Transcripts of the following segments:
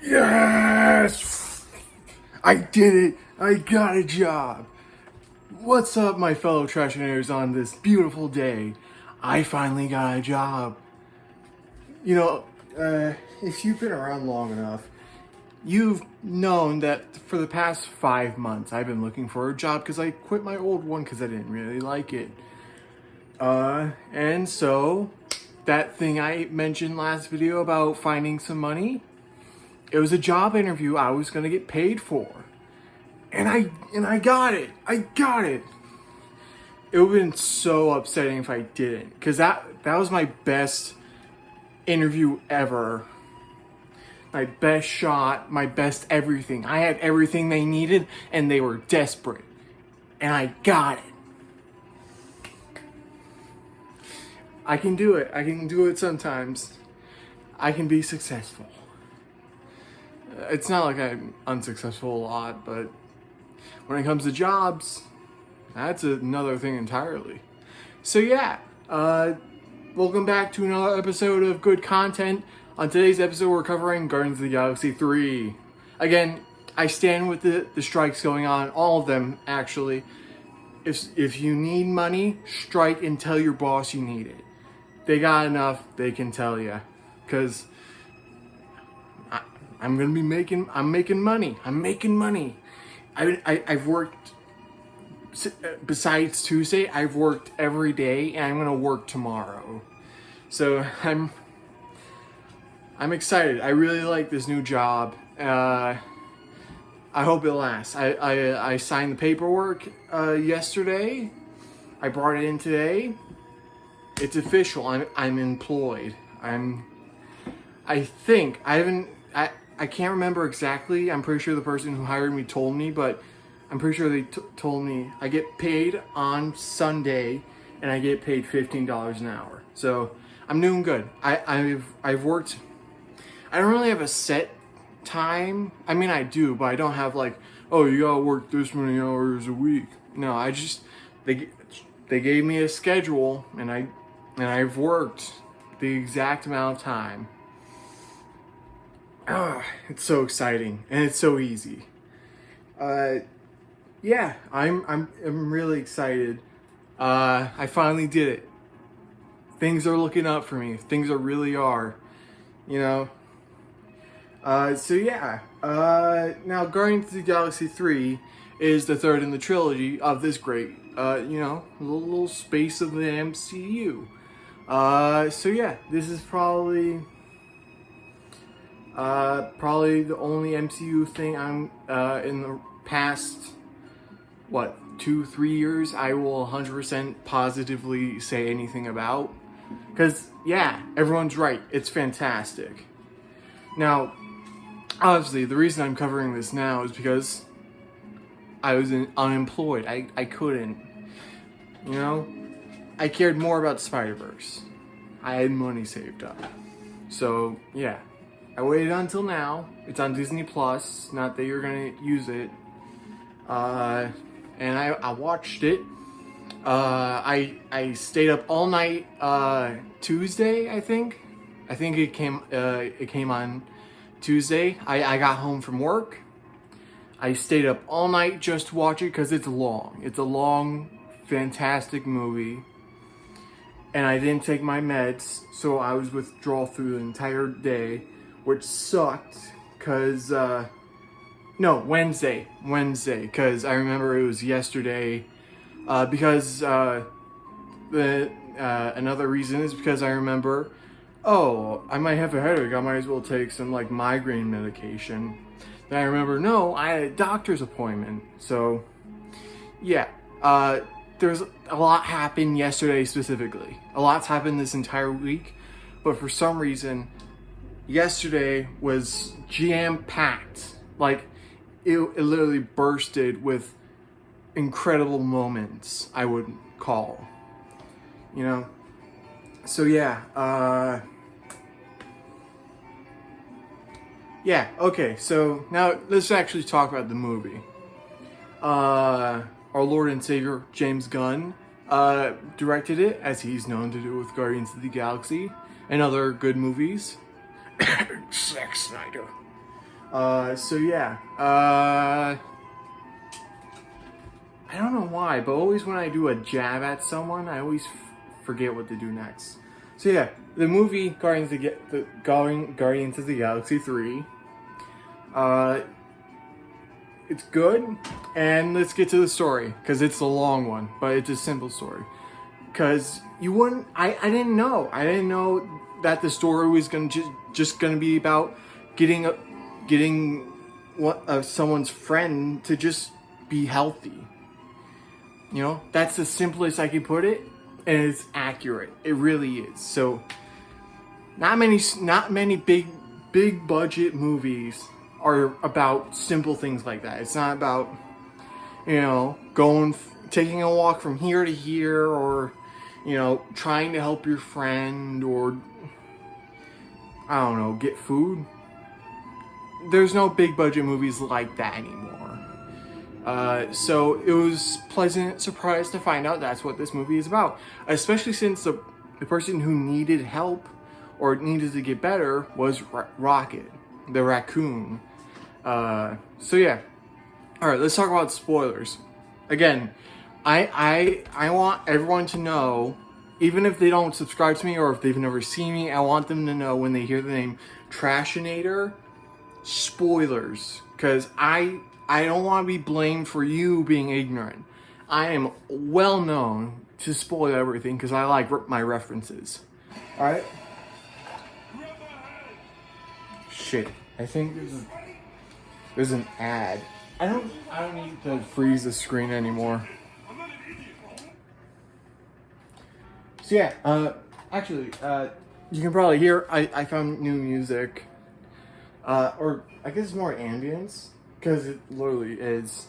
Yes! I did it! I got a job! What's up, my fellow trashionaires, on this beautiful day? I finally got a job. You know, if you've been around long enough, you've known that for the past 5 months I've been looking for a job because I quit my old one because I didn't really like it. And so that thing I mentioned last video about finding some money, it was a job interview I was gonna get paid for. And I got it. I got it. It would have been so upsetting if I didn't, because that was my best interview ever. My best shot, my best everything. I had everything they needed and they were desperate. And I got it. I can do it. I can do it sometimes. I can be successful. It's not like I'm unsuccessful a lot, but when it comes to jobs, that's another thing entirely. So yeah, welcome back to another episode of good content. On today's episode, we're covering Guardians of the Galaxy 3. Again, I stand with the strikes going on, all of them actually. If you need money, strike and tell your boss you need it. They got enough, they can tell you. Because I'm making money. I'm making money. I've worked, besides Tuesday, I've worked every day, and I'm gonna work tomorrow. So I'm excited. I really like this new job. I hope it lasts. I signed the paperwork yesterday. I brought it in today. It's official. I'm employed. I can't remember exactly. I'm pretty sure the person who hired me told me, but I'm pretty sure they told me I get paid on Sunday and I get paid $15 an hour. So I'm doing good. I've worked. I don't really have a set time. I mean, I do, but I don't have like, oh, you gotta work this many hours a week. No, they gave me a schedule and I've worked the exact amount of time. It's so exciting and it's so easy. Yeah, I'm really excited. I finally did it. Things are looking up for me. Things really are, you know. So yeah. Now Guardians of the Galaxy 3 is the third in the trilogy of this great, little space of the MCU. So yeah, this is probably the only MCU thing I'm in the past 2-3 years I will 100% positively say anything about, because yeah, everyone's right, it's fantastic. Now obviously the reason I'm covering this now is because I was unemployed. I couldn't, I cared more about Spider-Verse. I had money saved up, so yeah, I waited until now. It's on Disney Plus. Not that you're gonna use it. And I watched it. I stayed up all night. Tuesday, I think. I think it came on Tuesday. I got home from work. I stayed up all night just to watch it because it's long. It's a long, fantastic movie. And I didn't take my meds, so I was withdrawal through the entire day, which sucked, because, Wednesday, because I remember it was yesterday, because, another reason is because I remember, I might have a headache, I might as well take some, migraine medication. Then I remember, no, I had a doctor's appointment, so, yeah, there's a lot happened yesterday specifically. A lot's happened this entire week, but for some reason, yesterday was jam-packed. It literally bursted with incredible moments, I would call. So yeah, yeah, okay, so now let's actually talk about the movie. Our Lord and Savior, James Gunn, directed it, as he's known to do with Guardians of the Galaxy and other good movies. Zack Snyder. So yeah, I don't know why, but always when I do a jab at someone, I always forget what to do next. So yeah, the movie Guardians of the Galaxy 3. Uh, it's good, and let's get to the story because it's a long one, but it's a simple story. Because you wouldn't, I didn't know that the story was just gonna be about getting someone's friend to just be healthy. You know, that's the simplest I can put it, and it's accurate. It really is. So, not many big budget movies are about simple things like that. It's not about, you know, taking a walk from here to here, or, you know, trying to help your friend, or I don't know, get food. There's no big budget movies like that anymore. So it was pleasant surprise to find out that's what this movie is about, especially since the person who needed help or needed to get better was Rocket, the raccoon. So yeah. All right, let's talk about spoilers. Again, I want everyone to know, even if they don't subscribe to me or if they've never seen me, I want them to know when they hear the name Trashinator, spoilers, because I don't want to be blamed for you being ignorant. I am well known to spoil everything because I like my references. All right. Shit, I think there's an ad. I don't need to freeze the screen anymore. So yeah, actually, you can probably hear I found new music. Or I guess it's more ambience, because it literally is.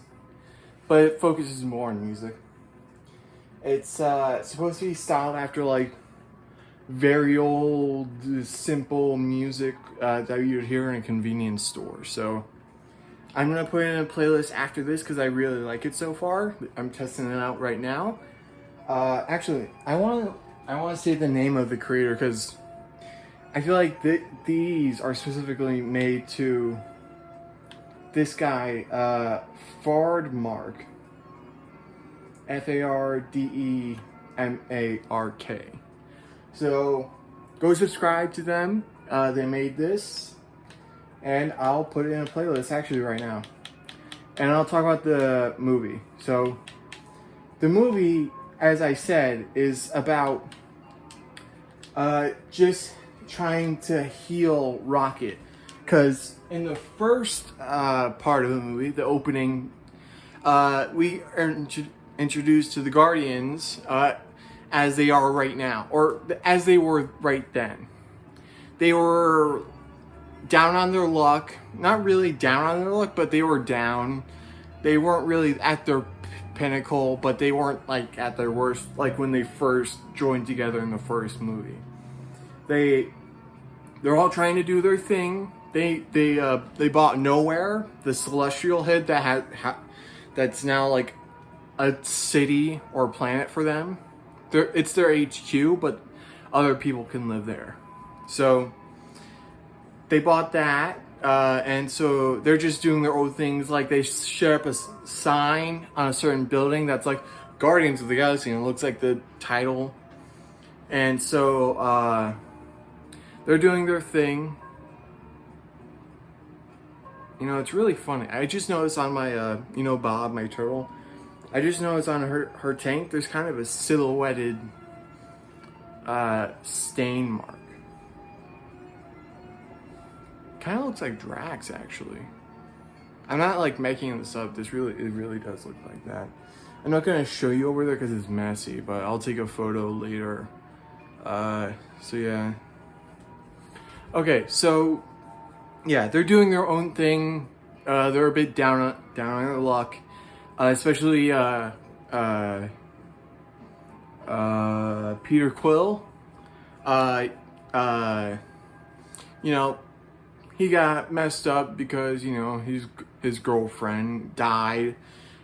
But it focuses more on music. It's supposed to be styled after like very old, simple music that you'd hear in a convenience store. So I'm gonna put it in a playlist after this because I really like it so far. I'm testing it out right now. Actually, I want to say the name of the creator because I feel like these are specifically made to this guy, Fardmark. Fardemark. So go subscribe to them. They made this, and I'll put it in a playlist actually right now. And I'll talk about the movie. So the movie, as I said, is about just trying to heal Rocket. Because in the first part of the movie, the opening, we are introduced to the Guardians as they are right now, or as they were right then. They were down on their luck. Not really down on their luck, but they were down. They weren't really at their pinnacle, but they weren't like at their worst, like when they first joined together in the first movie. They're all trying to do their thing. They bought Nowhere, the celestial head that's now like a city or planet for them. It's their HQ, but other people can live there. So they bought that, and so they're just doing their own things. Like they set up a sign on a certain building that's like Guardians of the Galaxy, and it looks like the title. And so they're doing their thing. You know, it's really funny. I just noticed on my, Bob, my turtle, I just noticed on her tank, there's kind of a silhouetted stain mark. Kind of looks like Drax, actually. I'm not like making this up. It really does look like that. I'm not gonna show you over there because it's messy, but I'll take a photo later. So yeah. Okay, so yeah, they're doing their own thing. They're a bit down on their luck, especially Peter Quill. He got messed up because his girlfriend died,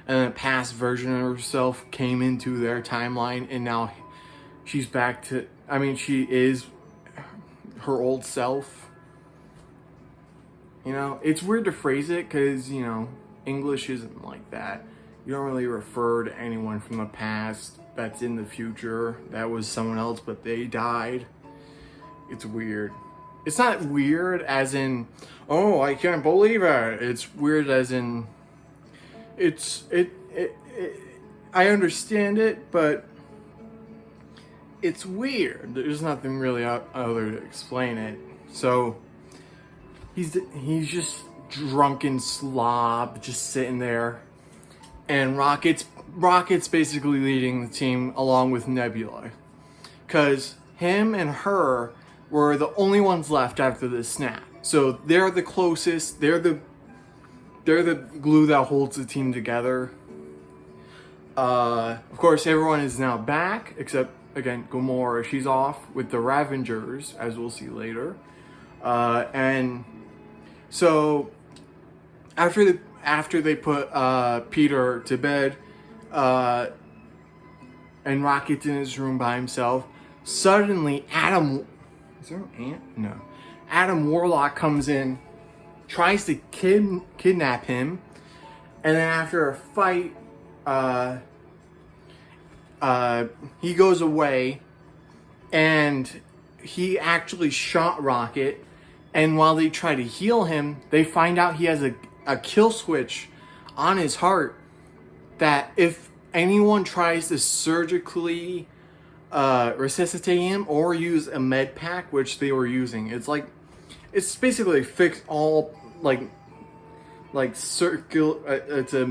and a past version of herself came into their timeline, and now she's back to. I mean, she is her old self. You know, it's weird to phrase it because, you know, English isn't like that. You don't really refer to anyone from the past that's in the future. That was someone else, but they died. It's weird. It's not weird as in, oh, I can't believe it. It's weird as in, I understand it, but it's weird. There's nothing really other to explain it. So he's just drunken slob, just sitting there, and Rocket's basically leading the team along with Nebula, because him and her were the only ones left after this snap. So they're the closest. They're the glue that holds the team together. Of course, everyone is now back except, again, Gamora. She's off with the Ravengers, as we'll see later. And so after they put Peter to bed, and Rocket's in his room by himself, suddenly Adam Warlock comes in, tries to kidnap him, and then after a fight, he goes away, and he actually shot Rocket. And while they try to heal him, they find out he has a kill switch on his heart that if anyone tries to surgically resuscitate him or use a med pack, which they were using, it's basically fixed all like circular. It's a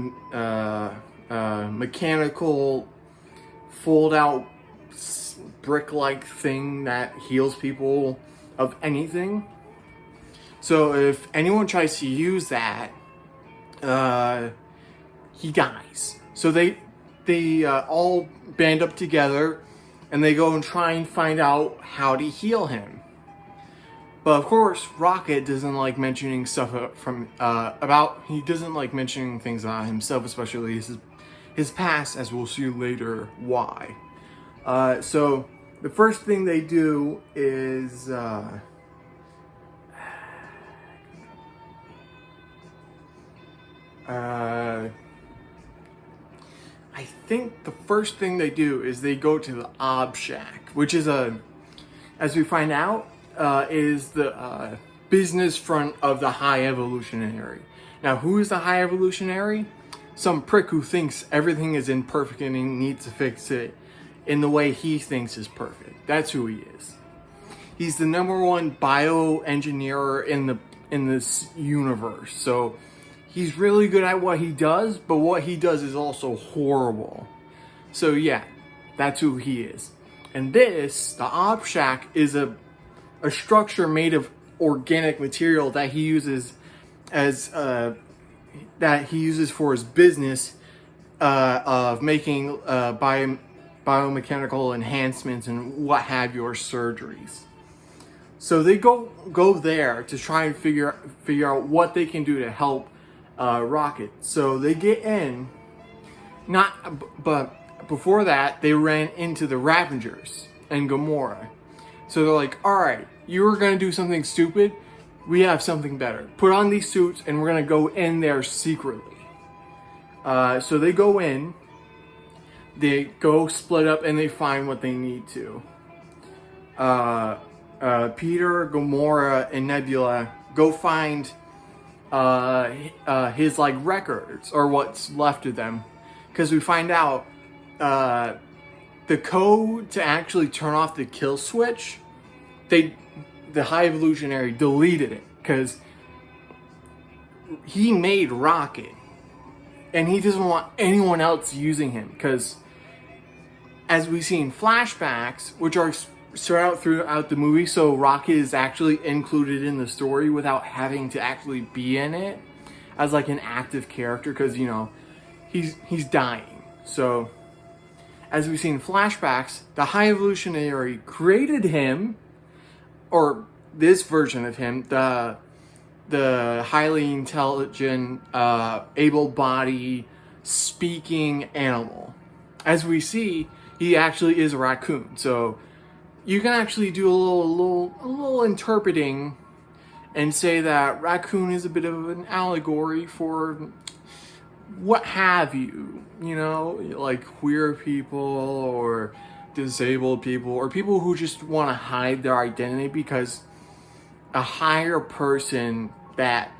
mechanical fold out brick like thing that heals people of anything. So if anyone tries to use that, he dies. So they all band up together, and they go and try and find out how to heal him. But of course, Rocket doesn't like mentioning stuff he doesn't like mentioning things about himself, especially his past, as we'll see later why. So the first thing they do is I think the first thing they do is they go to the Ob Shack, which is as we find out, is the business front of the High Evolutionary. Now, who is the High Evolutionary? Some prick who thinks everything is imperfect and he needs to fix it in the way he thinks is perfect. That's who he is. He's the #1 bioengineer in this universe. So he's really good at what he does, but what he does is also horrible. So yeah, that's who he is. And the Ob Shack, is a structure made of organic material that he uses for his business of making biomechanical enhancements and what have you, or surgeries. So they go there to try and figure out what they can do to help Rocket. So they get in, but before that, they ran into the Ravengers and Gamora. So they're like, all right, you were going to do something stupid. We have something better. Put on these suits and we're going to go in there secretly. So they go in, they go split up, and they find what they need to. Peter, Gamora, and Nebula go find his records, or what's left of them, because we find out the code to actually turn off the kill switch, the High Evolutionary deleted it because he made Rocket and he doesn't want anyone else using him, because as we see in flashbacks, which are spread out throughout the movie, so Rocket is actually included in the story without having to actually be in it as an active character, because he's dying. So as we see in flashbacks, the High Evolutionary created him, or this version of him, the highly intelligent, able-bodied, speaking animal. As we see, he actually is a raccoon. So you can actually do a little interpreting and say that raccoon is a bit of an allegory for what have you, you know, like queer people or disabled people or people who just want to hide their identity because a higher person that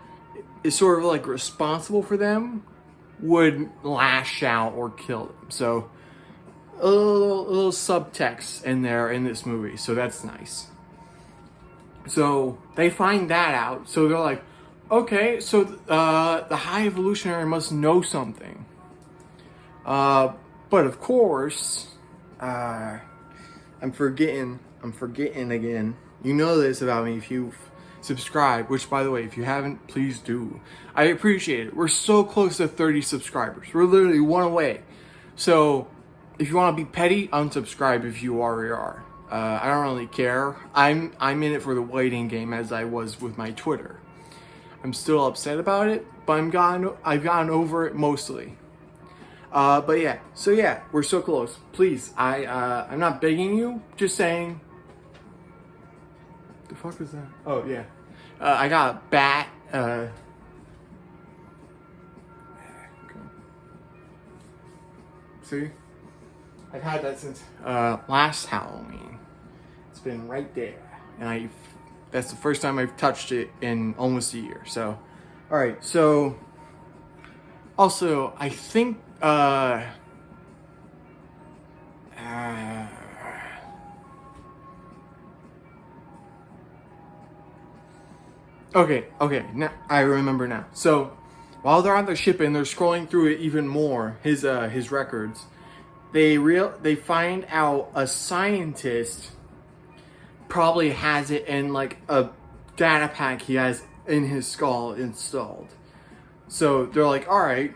is sort of like responsible for them would lash out or kill them. So a little subtext in there in this movie, so that's nice. So they find that out, so they're like, okay, so the high evolutionary must know something. But of course, I'm forgetting again. You know this about me if you've subscribed, which by the way, if you haven't, please do. I appreciate it. We're so close to 30 subscribers. We're literally one away. So if you want to be petty, unsubscribe if you already are. I don't really care. I'm in it for the waiting game as I was with my Twitter. I'm still upset about it, but I've gotten over it mostly. But yeah, so yeah, we're so close. Please, I'm not begging you, just saying. The fuck is that? Oh yeah, I got a bat. See, I've had that since last Halloween. It's been right there, and that's the first time I've touched it in almost a year. So, all right. So, also, I think okay. Now I remember now. So, while they're on the ship and they're scrolling through it even more, his records, they find out a scientist probably has it in like a data pack he has in his skull installed. So they're like, all right,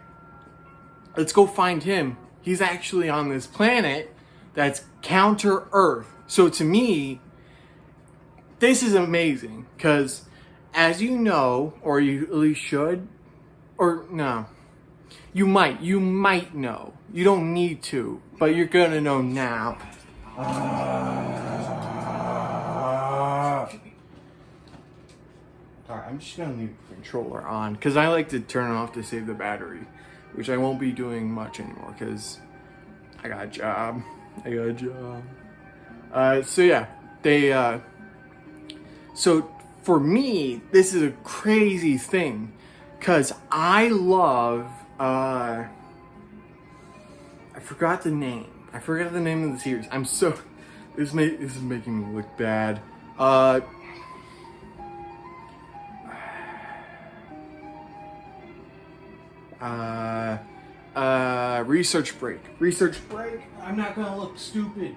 let's go find him. He's actually on this planet that's counter Earth. So to me, this is amazing because, as you know, or you at least should, or no, you might know. You don't need to, but you're gonna know now. Alright, I'm just gonna leave the controller on because I like to turn it off to save the battery, which I won't be doing much anymore because I got a job. So yeah, so for me, this is a crazy thing because I love, I forgot the name of the series. This is making me look bad. Research break. I'm not gonna look stupid.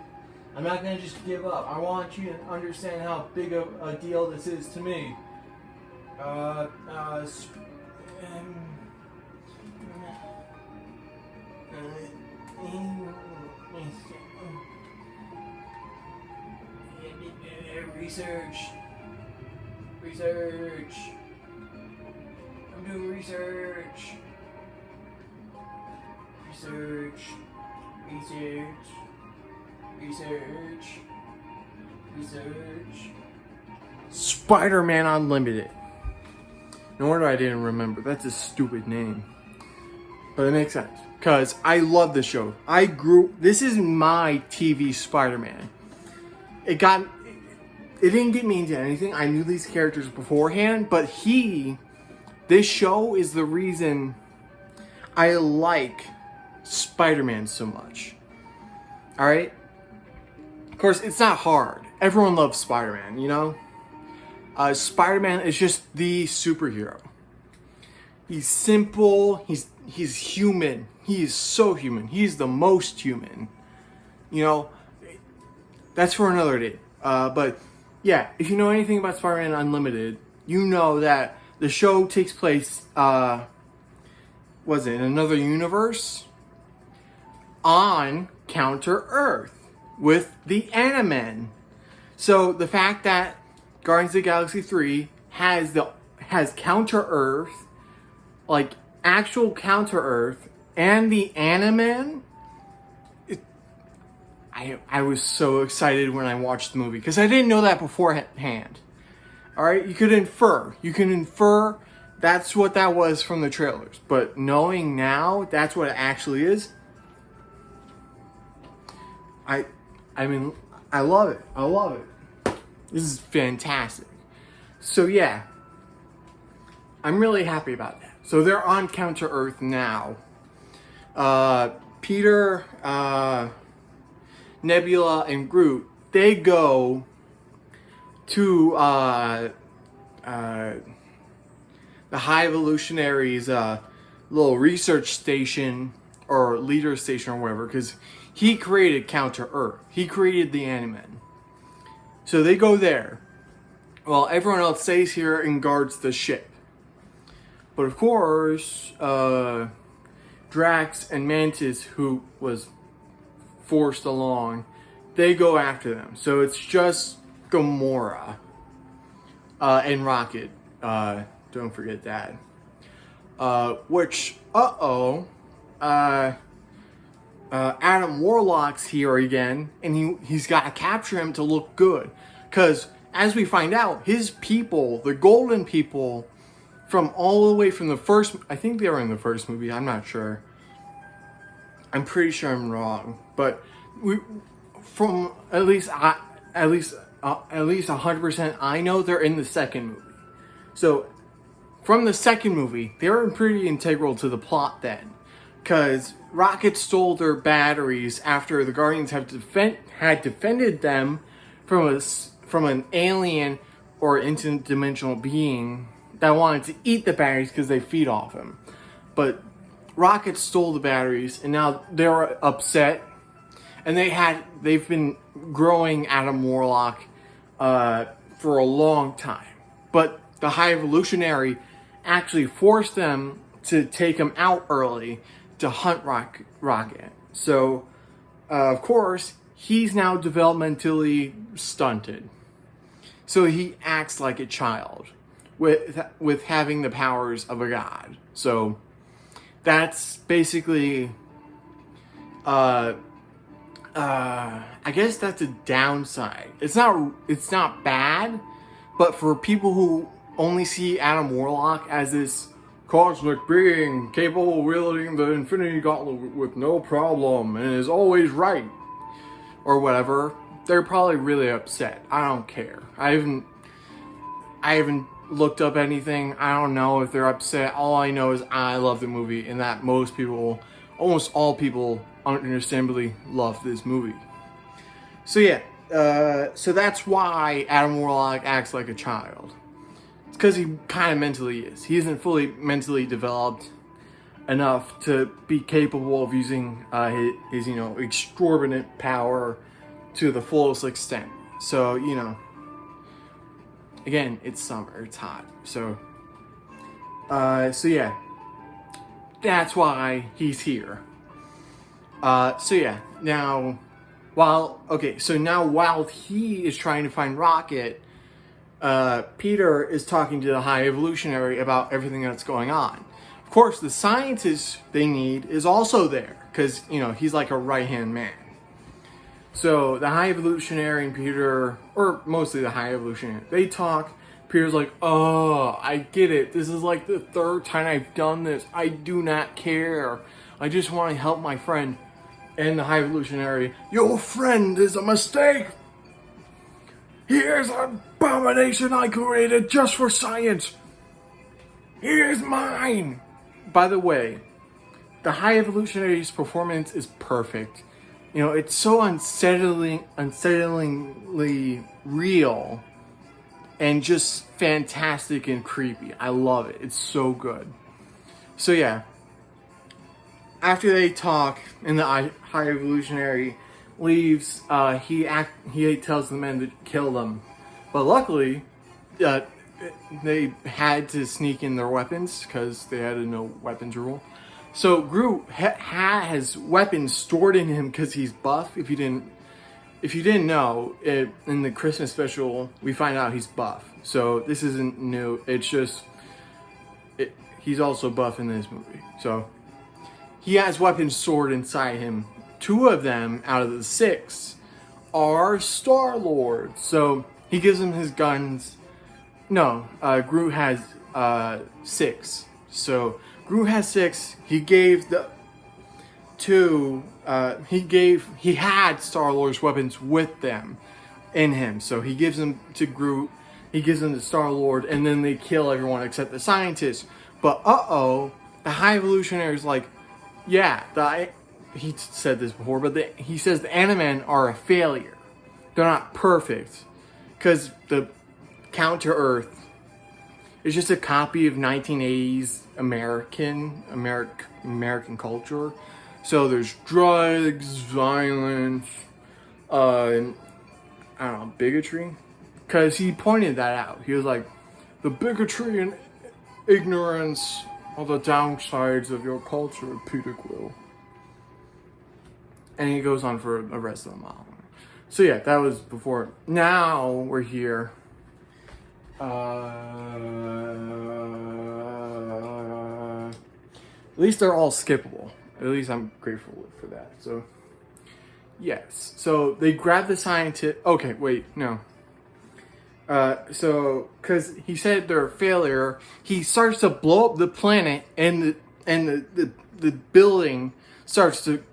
I'm not gonna just give up. I want you to understand how big of a deal this is to me. Research. I'm doing research. Spider-Man Unlimited. No wonder I didn't remember. That's a stupid name. But it makes sense. Because I love the show. This is my TV Spider-Man. It didn't get me into anything. I knew these characters beforehand. But this show is the reason I like Spider-Man so much. Alright? Of course, it's not hard. Everyone loves Spider-Man, you know? Spider-Man is just the superhero. He's simple. He's human. He is so human. He's the most human. You know? That's for another day. But, yeah, if you know anything about Spider-Man Unlimited, you know that the show takes place, in another universe? On Counter Earth with the Animen. So the fact that Guardians of the Galaxy 3 has Counter Earth, like actual Counter Earth, and the Animen, I was so excited when I watched the movie because I didn't know that beforehand. All right, you can infer that's what that was from the trailers. But knowing now that's what it actually is, I mean, I love it. I love it. This is fantastic. So yeah, I'm really happy about that. So they're on Counter Earth now. Peter, Nebula, and Groot, they go to the High Evolutionary's little research station or leader station or whatever, because he created Counter Earth. He created the Animan. So they go there, while everyone else stays here and guards the ship. But of course, Drax and Mantis, who was forced along, they go after them. So it's just Gamora and Rocket. Don't forget that. Adam Warlock's here again, and he's got to capture him to look good. Because, as we find out, his people, the Golden People, from all the way from the first, I think they were in the first movie, I'm not sure. I'm pretty sure I'm wrong. But, from at least 100% I know they're in the second movie. So, from the second movie, they were pretty integral to the plot then. Because Rocket stole their batteries after the Guardians had defended them from an alien or interdimensional being that wanted to eat the batteries because they feed off him. But Rocket stole the batteries, and now they're upset. And they've been growing Adam Warlock for a long time. But the High Evolutionary actually forced them to take him out early to hunt Rocket. So, of course, he's now developmentally stunted. So he acts like a child with having the powers of a god. So that's basically, I guess that's a downside. It's not bad, but for people who only see Adam Warlock as this cosmic being capable of wielding the Infinity Gauntlet with no problem and is always right, or whatever, they're probably really upset. I don't care. I haven't looked up anything. I don't know if they're upset. All I know is I love the movie, and that almost all people, understandably love this movie. So yeah, so that's why Adam Warlock acts like a child. Because he kind of mentally is. He isn't fully mentally developed enough to be capable of using his extraordinant power to the fullest extent. So, again, it's summer, it's hot. So yeah, that's why he's here. So yeah, now while he is trying to find Rocket, Peter is talking to the High Evolutionary about everything that's going on. Of course, the scientist they need is also there, because, he's like a right-hand man. So, the High Evolutionary and Peter, or mostly the High Evolutionary, they talk. Peter's like, oh, I get it. This is like the third time I've done this. I do not care. I just want to help my friend. And the High Evolutionary, your friend is a mistake. Here's an abomination I created just for science. Here's mine. By the way, the High Evolutionary's performance is perfect. It's so unsettlingly real and just fantastic and creepy. I love it. It's so good. So yeah, after they talk and the High Evolutionary leaves, he tells the men to kill them, but luckily they had to sneak in their weapons because they had a no weapons rule. So Groot has weapons stored in him because he's buff. If you didn't know, in the Christmas special we find out he's buff. So this isn't new. It's just he's also buff in this movie. So he has weapons stored inside him. 2 of them out of the 6 are Star-Lord. So he gives him his guns No, Groot has 6. So Groot has 6. He gave the two. He had Star-Lord's weapons with them in him. So he gives them to Groot. He gives them to Star-Lord, and then they kill everyone except the scientists. But the High Evolutionary is like, yeah, he said this before, but he says the Animen are a failure. They're not perfect because the Counter Earth is just a copy of 1980s American culture. So there's drugs, violence, and I don't know, bigotry. Because he pointed that out. He was like, the bigotry and ignorance are the downsides of your culture, Peter Quill. And he goes on for the rest of the monologue. So yeah, that was before. Now we're here. At least they're all skippable. At least I'm grateful for that. So, yes. So they grab the scientist. Okay, wait, no. Because he said they're a failure, he starts to blow up the planet, and the building starts to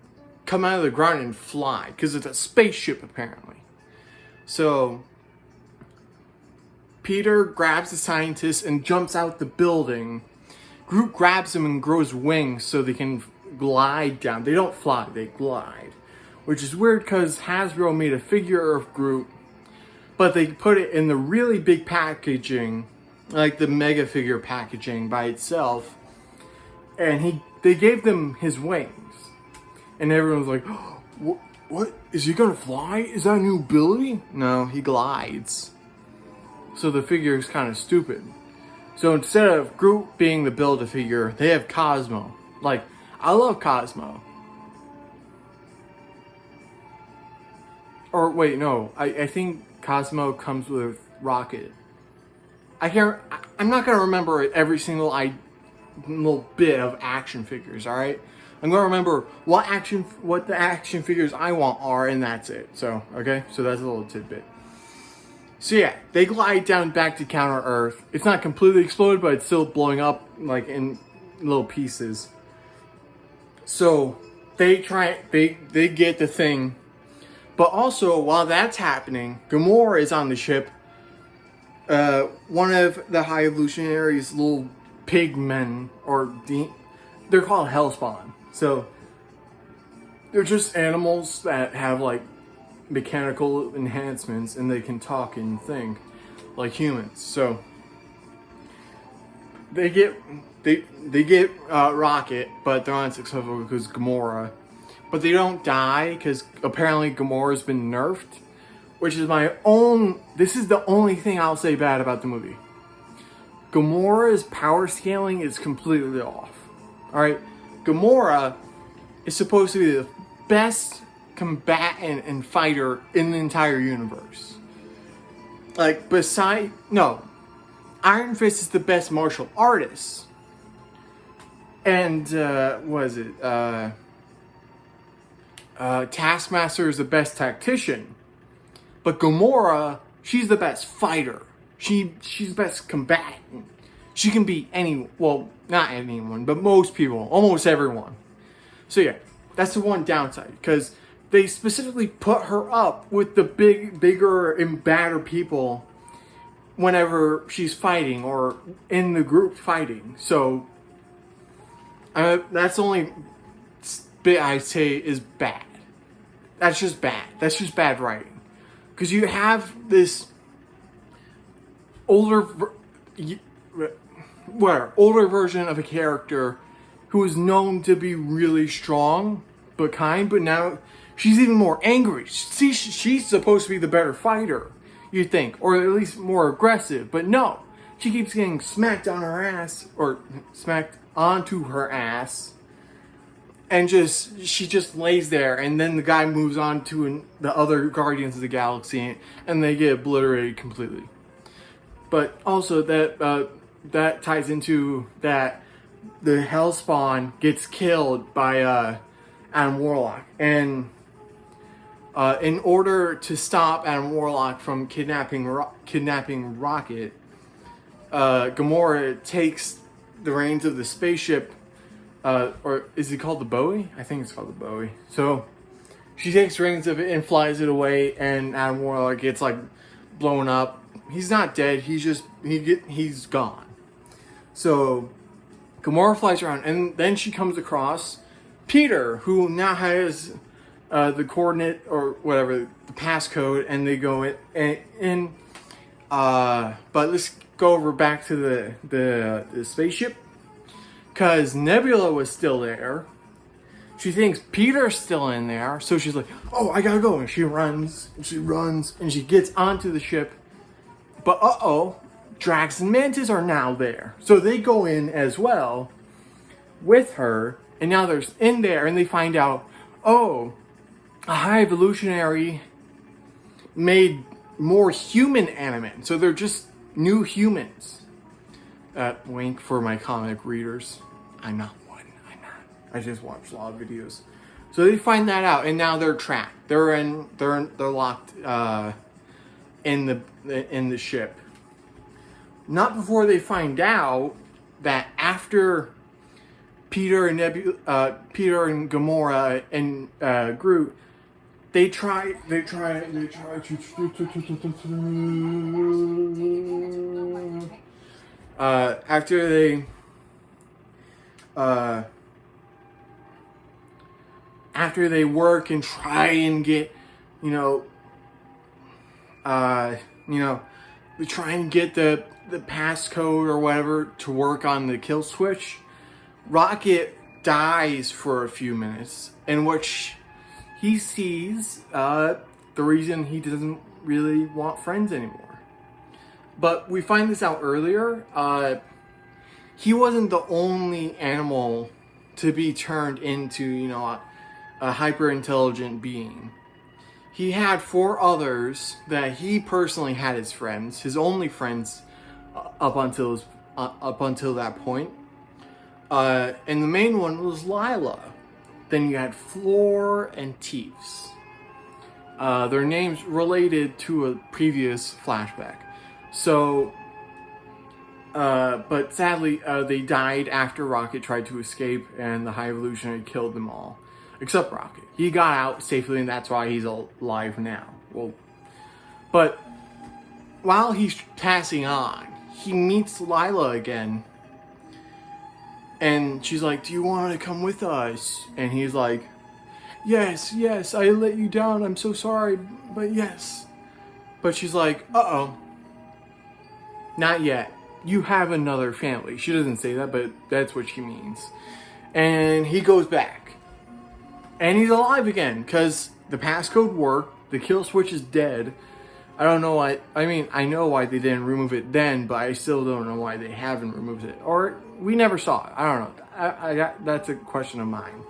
come out of the ground and fly because it's a spaceship apparently. So Peter grabs the scientist and jumps out the building. Groot grabs him and grows wings so they can glide down. They don't fly, they glide. Which is weird because Hasbro made a figure of Groot, but they put it in the really big packaging, like the mega figure packaging by itself. And they gave them his wings. And everyone's like, oh, what? Is he gonna fly? Is that a new ability? No, he glides. So the figure is kind of stupid. So instead of Groot being the Build-A-Figure, they have Cosmo. Like, I love Cosmo. Or wait, no. I think Cosmo comes with Rocket. I'm not gonna remember every single little bit of action figures, alright? I'm gonna remember what the action figures I want are, and that's it. So, okay? So that's a little tidbit. So yeah, they glide down back to Counter Earth. It's not completely exploded, but it's still blowing up like in little pieces. So they get the thing. But also, while that's happening, Gamora is on the ship. One of the High Evolutionaries' little pig men, they're called Hellspawn. So they're just animals that have like mechanical enhancements, and they can talk and think like humans. So they get Rocket, but they're unsuccessful because Gamora. But they don't die because apparently Gamora's been nerfed, which is this is the only thing I'll say bad about the movie. Gamora's power scaling is completely off. Alright? Gamora is supposed to be the best combatant and fighter in the entire universe. Like, Iron Fist is the best martial artist. And, Taskmaster is the best tactician. But Gamora, she's the best fighter. She's the best combatant. She can beat not anyone, but most people, almost everyone. So yeah, that's the one downside, because they specifically put her up with the bigger and badder people whenever she's fighting or in the group fighting. So that's the only bit I say is bad. That's just bad. That's just bad writing. Because you have this older version of a character who is known to be really strong but kind, but now she's even more angry. She's supposed to be the better fighter, you'd think, or at least more aggressive, but no. She keeps getting smacked on her ass, or smacked onto her ass, and she just lays there, and then the guy moves on to the other Guardians of the Galaxy, and they get obliterated completely. But also that ties into that the Hellspawn gets killed by Adam Warlock, and in order to stop Adam Warlock from kidnapping Rocket, Gamora takes the reins of the spaceship, or is it called the Bowie? I think it's called the Bowie. So she takes reins of it and flies it away, and Adam Warlock gets like blown up. He's not dead. He's gone. So Gamora flies around, and then she comes across Peter, who now has the coordinate or whatever, the passcode, and they go in. But let's go over back to the spaceship, because Nebula was still there. She thinks Peter's still in there, so she's like, "Oh, I gotta go!" And she runs, and she gets onto the ship. But Drax and Mantis are now there, so they go in as well with her, and now they're in there, and they find out, a high evolutionary made more human animate, so they're just new humans. Wink for my comic readers. I'm not one. I'm not. I just watch a lot of videos. So they find that out, and now they're trapped. They're locked in the ship. Not before they find out that after Peter and Gamora and Groot, they try to after they work and try and get, they try and get the passcode or whatever to work on the kill switch. Rocket dies for a few minutes, in which he sees the reason he doesn't really want friends anymore. But we find this out earlier. He wasn't the only animal to be turned into, a hyper-intelligent being. He had 4 others that he personally had as friends, his only friends up until that point. And the main one was Lila. Then you had Floor and Teefs. Their names related to a previous flashback. So, but sadly, they died after Rocket tried to escape, and the High Evolutionary killed them all. Except Rocket. He got out safely, and that's why he's alive now. Well, but while he's passing on, he meets Lila again. And she's like, "Do you want to come with us?" And he's like, yes, I let you down. I'm so sorry, but yes. But she's like, not yet. You have another family. She doesn't say that, but that's what she means. And he goes back. And he's alive again, because the passcode worked. The kill switch is dead. I don't know why. I mean, I know why they didn't remove it then, but I still don't know why they haven't removed it. Or we never saw it. I don't know. That's a question of mine.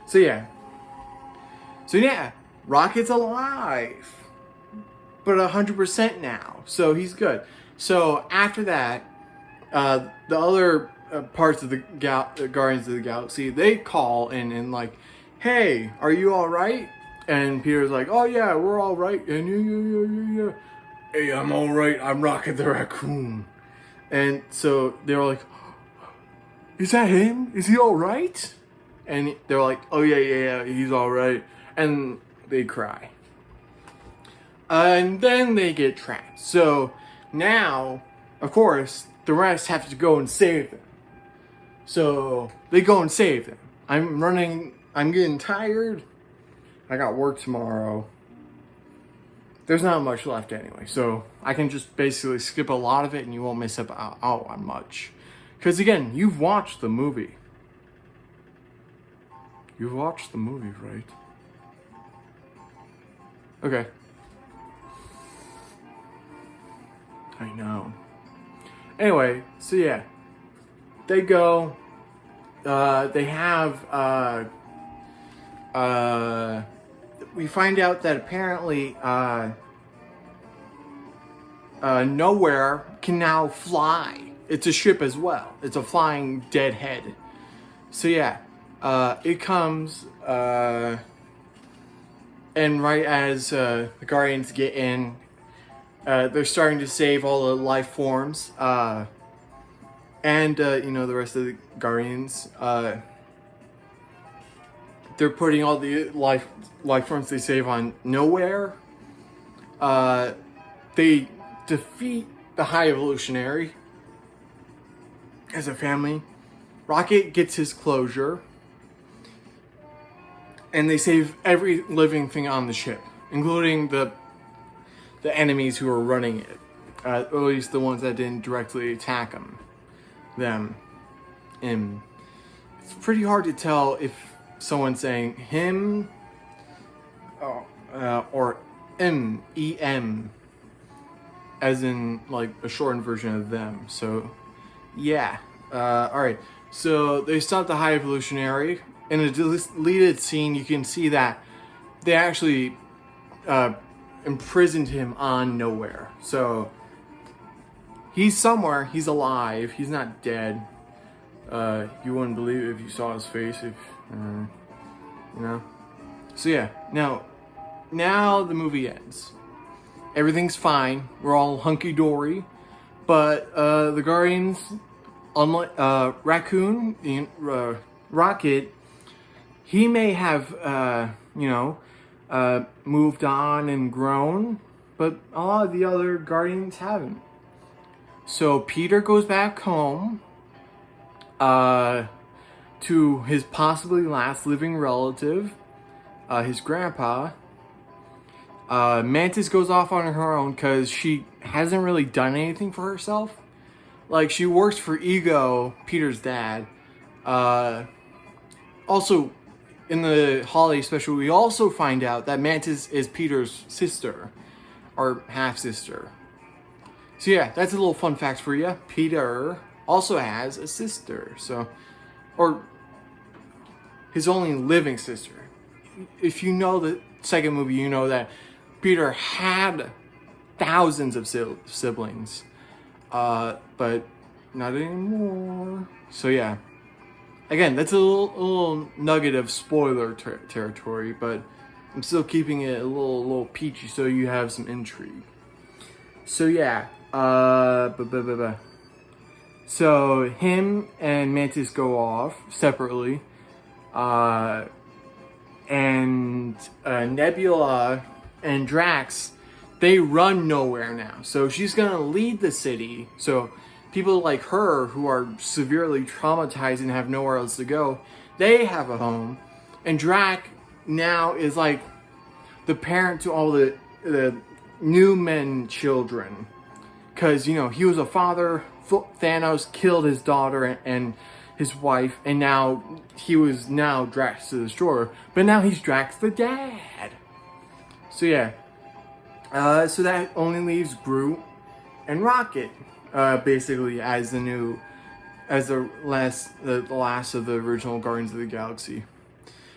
So yeah, Rocket's alive, but 100% now. So he's good. So after that, the other parts of the Guardians of the Galaxy, they call and like, "Hey, are you all right?" And Peter's like, "Oh yeah, we're all right." And yeah. "Hey, I'm all right. I'm Rocket the Raccoon." And so they were like, "Is that him? Is he all right?" And they're like, "Oh yeah, he's all right." And they cry. And then they get trapped. So now, of course, the rest have to go and save them. So they go and save them. I'm getting tired. I got work tomorrow. There's not much left anyway, so I can just basically skip a lot of it and you won't miss out on much. Because again, you've watched the movie. You've watched the movie, right? Okay. I know. Anyway, so yeah. They go. They have. We find out that apparently Nowhere can now fly. It's a ship as well. It's a flying deadhead. So yeah, it comes and right as the Guardians get in, they're starting to save all the life forms. and the rest of the Guardians. They're putting all the life forms they save on nowhere. They defeat the High Evolutionary as a family. Rocket gets his closure. And they save every living thing on the ship, including the enemies who are running it. Or at least the ones that didn't directly attack them. And it's pretty hard to tell if someone's saying him or em, as in like a shortened version of them. So yeah. Alright, so they stop the High Evolutionary. In a deleted scene, you can see that they actually imprisoned him on nowhere. So he's somewhere. He's alive. He's not dead. You wouldn't believe it if you saw his face. So yeah. Now the movie ends. Everything's fine. We're all hunky dory. But the Guardians, unlike Raccoon, Rocket, he may have, moved on and grown, but a lot of the other Guardians haven't. So Peter goes back home to his possibly last living relative, his grandpa. Mantis goes off on her own because she hasn't really done anything for herself. Like, she works for Ego, Peter's dad. Also, in the holiday special, we also find out that Mantis is Peter's sister, or half-sister. So yeah, that's a little fun fact for you. Peter also has a sister, or his only living sister. If you know the second movie, you know that Peter had thousands of siblings, but not anymore. So yeah. Again, that's a little nugget of spoiler territory, but I'm still keeping it a little peachy so you have some intrigue. So yeah, so him and Mantis go off separately, and Nebula and Drax, they run nowhere now. So she's gonna lead the city. So people like her who are severely traumatized and have nowhere else to go, they have a home. And Drax now is like the parent to all the new men children. Because, he was a father. Thanos killed his daughter and his wife. And now he was Drax the Destroyer. But now he's Drax the dad. So yeah. So that only leaves Groot and Rocket. Basically as the last of the original Guardians of the Galaxy.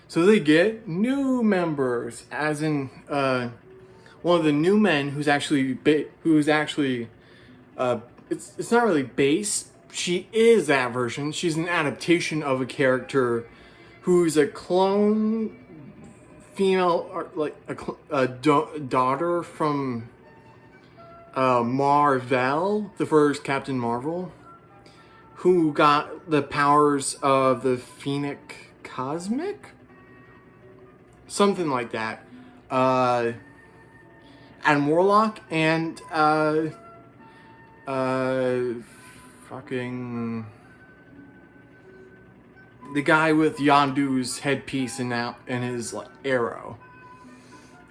So they get new members, as in one of the new men who's actually it's not really based. She is that version. She's an adaptation of a character who's a clone female, or like a daughter from Marvel, the first Captain Marvel, who got the powers of the Phoenix Cosmic? Something like that. Adam Warlock and fucking the guy with Yondu's headpiece and his arrow.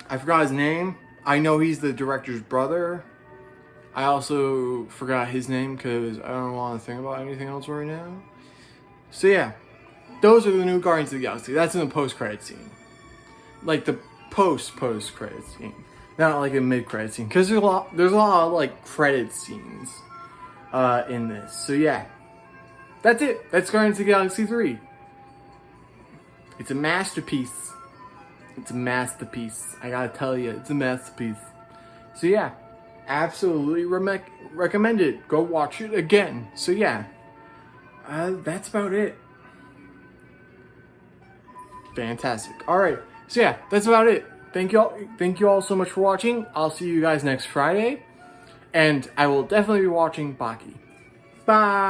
I forgot his name. I know he's the director's brother. I also forgot his name because I don't want to think about anything else right now. So yeah, those are the new Guardians of the Galaxy. That's in the post-credit scene. Like the post-credit scene. Not like a mid-credit scene. Because there's a lot of like credit scenes in this. So yeah, that's it. That's Guardians of the Galaxy 3. It's a masterpiece. It's a masterpiece. I gotta tell you, it's a masterpiece. So yeah, absolutely recommend it. Go watch it again. So yeah, that's about it. Fantastic. All right. So yeah, that's about it. Thank you all so much for watching. I'll see you guys next Friday, and I will definitely be watching Baki. Bye.